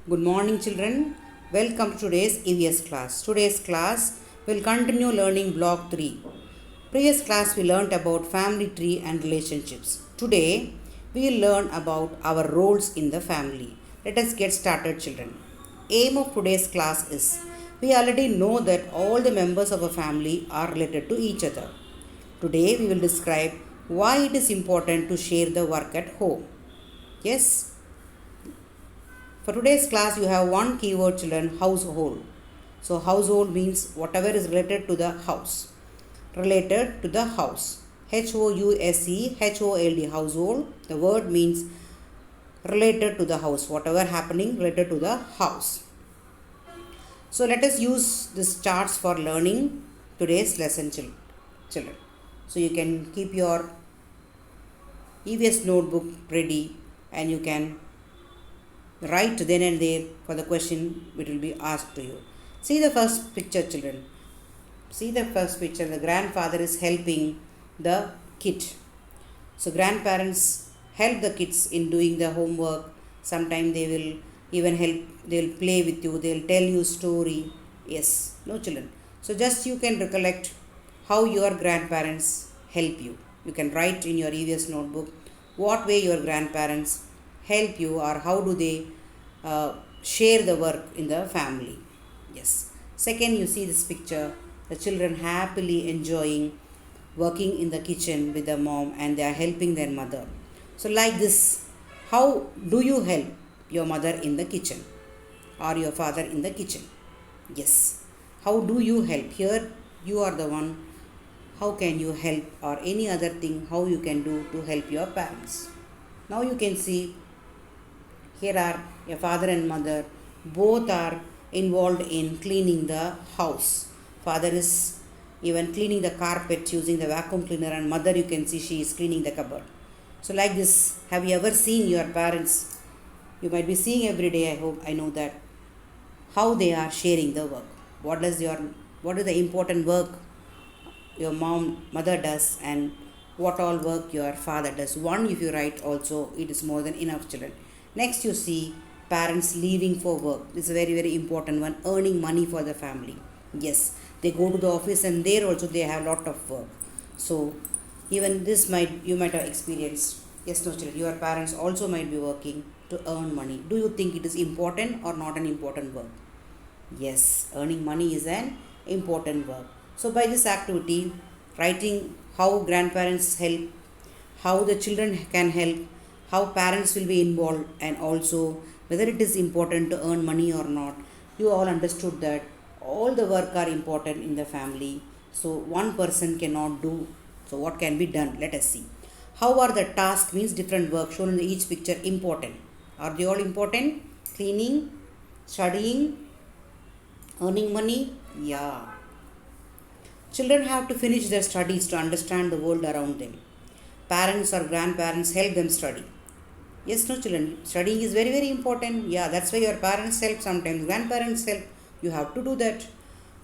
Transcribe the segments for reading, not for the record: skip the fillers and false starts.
Good morning, children. Welcome to today's EVS class. Today's class will continue learning block 3. Previous class we learned about family tree and relationships. Today we will learn about our roles in the family. Let us get started, children. Aim of today's class is we already know that all the members of a family are related to each other. Today we will describe why it is important to share the work at home. Yes, for today's class, you have one keyword, children, household. So, household means whatever is related to the house. Related to the house. HOUSE, household. The word means related to the house. Whatever happening related to the house. So, let us use these charts for learning today's lesson, children. So, you can keep your EVS notebook ready and you can write then and there for the question which will be asked to you. See the first picture, children. See the first picture. The grandfather is helping the kid. So grandparents help the kids in doing the homework. Sometimes they will even help. They will play with you. They will tell you story. Yes, no, children. So just you can recollect how your grandparents help you. You can write in your EVS notebook what way your grandparents help you or how do they share the work in the family. Yes. Second, you see this picture, the children happily enjoying working in the kitchen with their mom and they are helping their mother. So like this, how do you help your mother in the kitchen or your father in the kitchen? Yes. How do you help? Here you are the one. How can you help or any other thing how you can do to help your parents? Now you can see here are your father and mother. Both are involved in cleaning the house. Father is even cleaning the carpet using the vacuum cleaner and mother you can see she is cleaning the cupboard. So like this, have you ever seen your parents? You might be seeing every day, I know that. How they are sharing the work. What is the important work your mother does and what all work your father does. One if you write also, it is more than enough, children. Next you see parents leaving for work. This is a very, very important one. Earning money for the family. Yes, they go to the office and there also they have lot of work. So even this you might have experienced. Yes, no, children, your parents also might be working to earn money. Do you think it is important or not an important work? Yes, earning money is an important work. So by this activity, writing how grandparents help, how the children can help, how parents will be involved, and also whether it is important to earn money or not. You all understood that all the work are important in the family. So one person cannot do. So what can be done? Let us see. How are the tasks means different work shown in each picture important? Are they all important? Cleaning, studying, earning money? Yeah. Children have to finish their studies to understand the world around them. Parents or grandparents help them study. Yes, no, children. Studying is very, very important. Yeah, that's why your parents help sometimes. Grandparents help. You have to do that.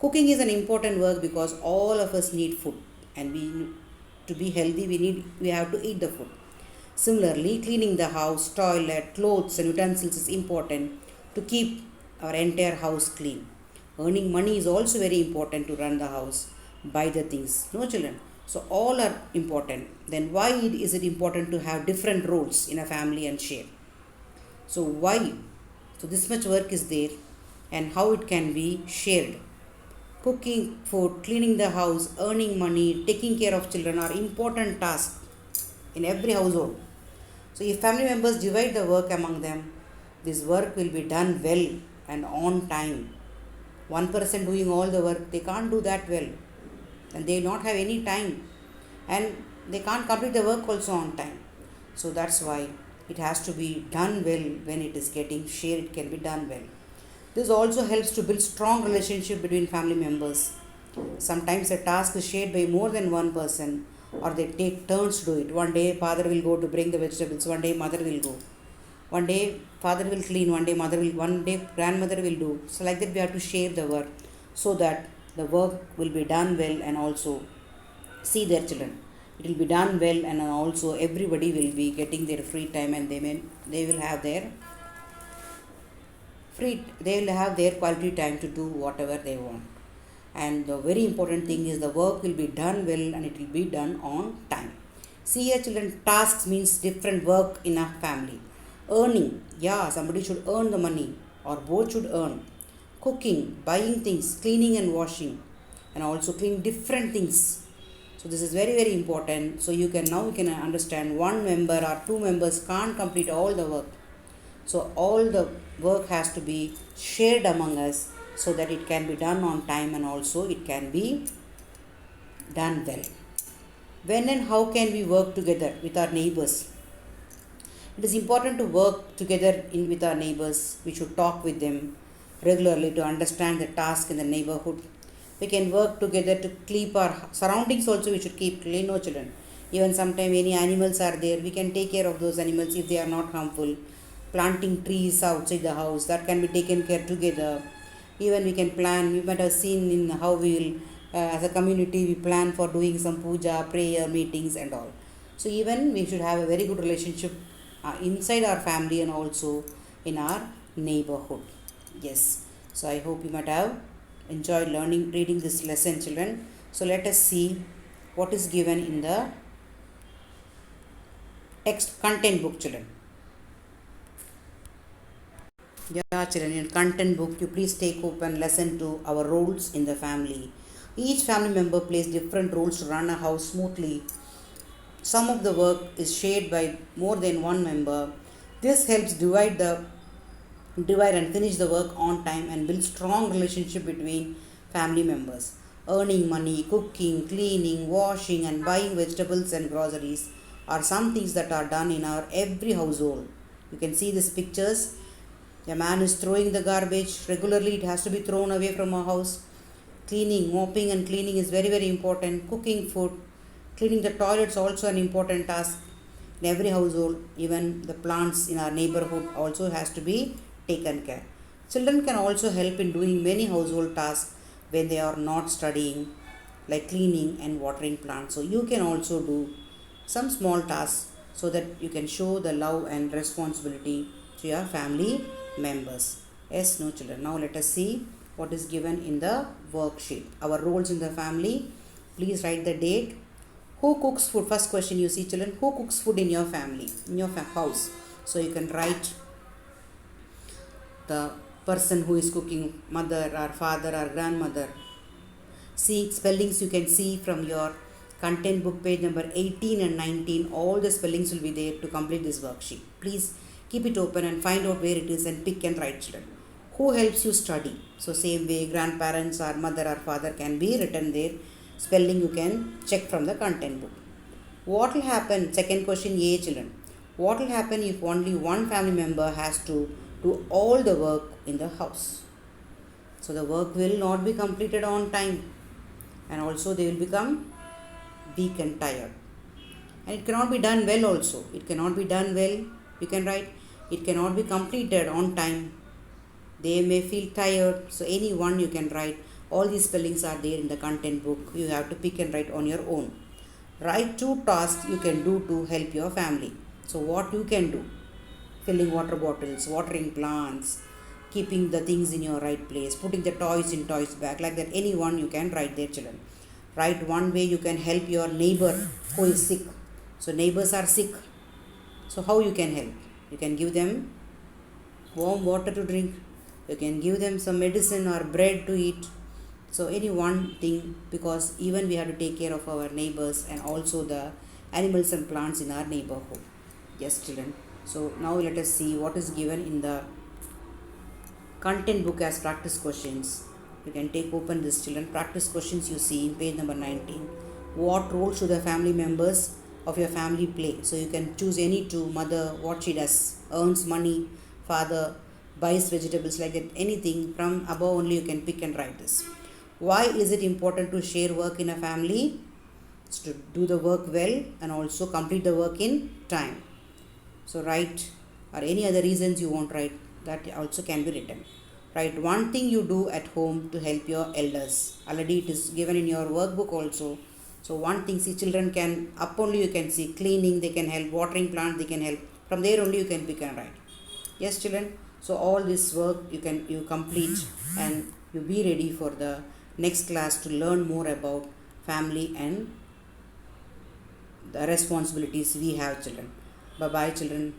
Cooking is an important work because all of us need food. And to be healthy, we have to eat the food. Similarly, cleaning the house, toilet, clothes and utensils is important to keep our entire house clean. Earning money is also very important to run the house, buy the things. No, children. So all are important. Then why is it important to have different roles in a family and share? So why? So this much work is there and how it can be shared. Cooking food, cleaning the house, earning money, taking care of children are important tasks in every household. So if family members divide the work among them, this work will be done well and on time. One person doing all the work, they can't do that well. And they not have any time and they can't complete the work also on time. So that's why it has to be done well. When it is getting shared, it can be done well. This also helps to build strong relationship between family members. Sometimes a task is shared by more than one person or they take turns to do it. One day father will go to bring the vegetables, one day mother will go. One day father will clean, one day grandmother will do. So like that we have to share the work so that the work will be done well and also see their children. It will be done well and also everybody will be getting their free time and they will have their free, they will have their quality time to do whatever they want. And the very important thing is the work will be done well and it will be done on time. See here children, tasks means different work in a family. Earning, yeah, somebody should earn the money or both should earn. Cooking, buying things, cleaning and washing, and also clean different things. So this is very very important. So you can understand one member or two members can't complete all the work. So all the work has to be shared among us so that it can be done on time and also it can be done well. When and how can we work together with our neighbors? It is important to work together with our neighbors. We should talk with them regularly to understand the task in the neighborhood. We can work together to keep our surroundings also. We should keep clean, no children. Even sometimes any animals are there, we can take care of those animals if they are not harmful. Planting trees outside the house, that can be taken care together. Even we can plan, you might have seen in how we will as a community we plan for doing some puja, prayer, meetings and all. So even we should have a very good relationship inside our family and also in our neighborhood. Yes, so I hope you might have enjoyed reading this lesson children. So let us see what is given in the text content book children. Yeah, children, in content book, you please take open lesson to our roles in the family. Each family member plays different roles to run a house smoothly. Some of the work is shared by more than one member. This helps divide and finish the work on time and build strong relationship between family members. Earning money, cooking, cleaning, washing and buying vegetables and groceries are some things that are done in our every household. You can see these pictures. A man is throwing the garbage regularly. It has to be thrown away from our house. Cleaning, mopping and cleaning is very very important. Cooking food, cleaning the toilets also an important task in every household. Even the plants in our neighborhood also has to be taken care. Children can also help in doing many household tasks when they are not studying, like cleaning and watering plants. So you can also do some small tasks so that you can show the love and responsibility to your family members. Yes, no children. Now let us see what is given in the worksheet. Our roles in the family. Please write the date. Who cooks food? First question you see children. Who cooks food in your family, in your house? So you can write the person who is cooking, mother or father or grandmother. See spellings you can see from your content book page number 18 and 19. All the spellings will be there to complete this worksheet. Please keep it open and find out where it is and pick and write children. Who helps you study? So same way grandparents or mother or father can be written there. Spelling you can check from the content book. What will happen? Second question A children. What will happen if only one family member has to do all the work in the house? So the work will not be completed on time and also they will become weak and tired. And it cannot be done well also. It cannot be done well. You can write, it cannot be completed on time. They may feel tired. So any one you can write. All these spellings are there in the content book. You have to pick and write on your own. Write 2 tasks you can do to help your family. So what you can do? Filling water bottles, watering plants, keeping the things in your right place, putting the toys in toys bag, like that. Any one you can write there children. Write one way you can help your neighbor who is sick. So neighbors are sick. So how you can help? You can give them warm water to drink. You can give them some medicine or bread to eat. So any one thing, because even we have to take care of our neighbors and also the animals and plants in our neighborhood. Yes children. So now let us see what is given in the content book as practice questions. You can take open this children. Practice questions you see in page number 19. What role should the family members of your family play? So you can choose any two. Mother, what she does, earns money. Father, buys vegetables, like that. Anything from above only you can pick and write this. Why is it important to share work in a family? It's to do the work well and also complete the work in time. So write, or any other reasons you want write, that also can be written. Write one thing you do at home to help your elders. Already it is given in your workbook also. So one thing, see children can, up only you can see cleaning, they can help, watering plant, they can help. From there only you can pick and write. Yes children. So all this work you complete and you be ready for the next class to learn more about family and the responsibilities we have, children. Bye bye, children.